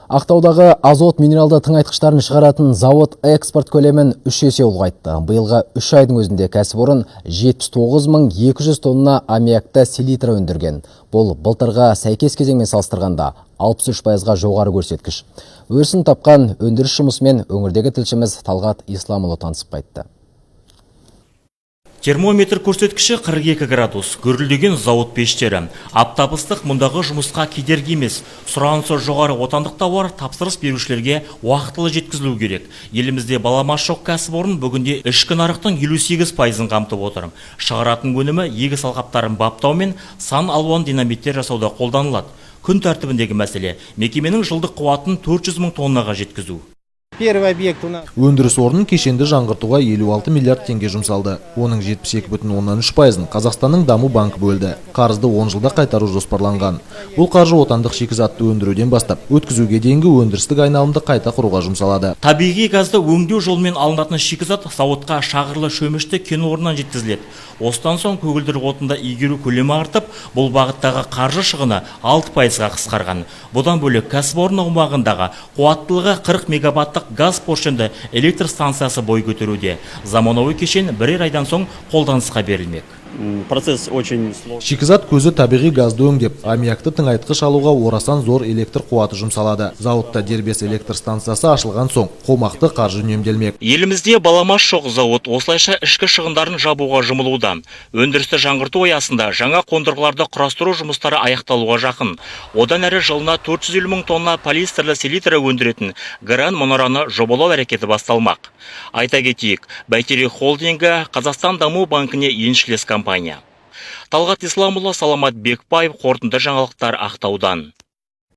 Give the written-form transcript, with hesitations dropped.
Ақтаудағы азот минералды тыңайтқыштарын шығаратын завод экспорт көлемін 3 есе ұлғайтты. Биылғы 3 айдың өзінде кәсіпорын 79.200 тонна аммиакты селитра өндірген. Бұл былтырға сәйкес кезеңмен салыстырғанда 63%-ға жоғары көрсеткіш. Өрсін тапқан өндіріс жұмысымен өңірдегі тілшіміз Талғат Исламұлы танысып қайтты. Термометр көрсеткіші 42 градус. Гүрілдеген зауыт пештері. Аптап ыстық мұндағы жұмысқа кедергі емес. Сұранысы жоғары отандық тауар тапсырыс берушілерге уақытылы жеткізілу керек. Елімізде баламасы жоқ кәсіпорын бүгінде ішкі нарықтың 58%-ын қамтып отыр. Шығаратын өнімі егіс алқаптарын баптау мен сан алуан динамиттер жасауда қолданылады. Күн тәртібіндегі мәселе мекеменің жылдық қуатын 400 мың тоннаға жеткізу. Өндіріс орнын кешенді жаңғыртуға 56 миллиард теңге жұмсалды. Оның 72,3%-ын Қазақстанның даму банкі бөлді. Қарызды 10 жылда қайтару жоспарланған. Бұл қаржы отандық шикізатты өндіруден бастап, өткізуге дейінгі өндірістік айналымды қайта құруға жұмсалады. Табиғи газды өңдеу жолымен алынатын шикізат зауытқа шағырлы шөмішті кен орнынан жеткізіледі. Осыдан соң көгілдір отынды игеру көлемі артып, бұл бағыттағы қаржы шығыны 6%-ға қысқарған. Бұдан бөлек кәсіпорын аумағындағы қуаттылығы 40 мегаваттық газ поршенді электр станциясы бой көтеруде. Заманауи кешен бірер айдан соң қолданысқа берілмек. Процесс очень сложный. Шикізат көзі табиғи газды өңдеп, аммиакты тыңайтқыш алуға орасан зор электр қуаты жұмсалады. Зауытта дербес электр станциясы ашылған соң қомақты қаржы үнемделмек. Елімізде баламасы жоқ зауыт осылайша ішкі шығындарын жабуға жұмылуда. Өндірісті жаңғырту аясында жаңа қондырғыларды құрастыру жұмыстары аяқталуға жақын. Одан әрі жылына 450 мың тонна полиэстерлі селитра өндіретін Гран Монораны жобалау әрекеті басталмақ. Айта кетейік, Бәйтерек холдингі Қазақстан даму банкіне еншілес компания. Талғат Исламұлы, Саламат Бекбаев, қорытынды жаңалықтар Ақтаудан.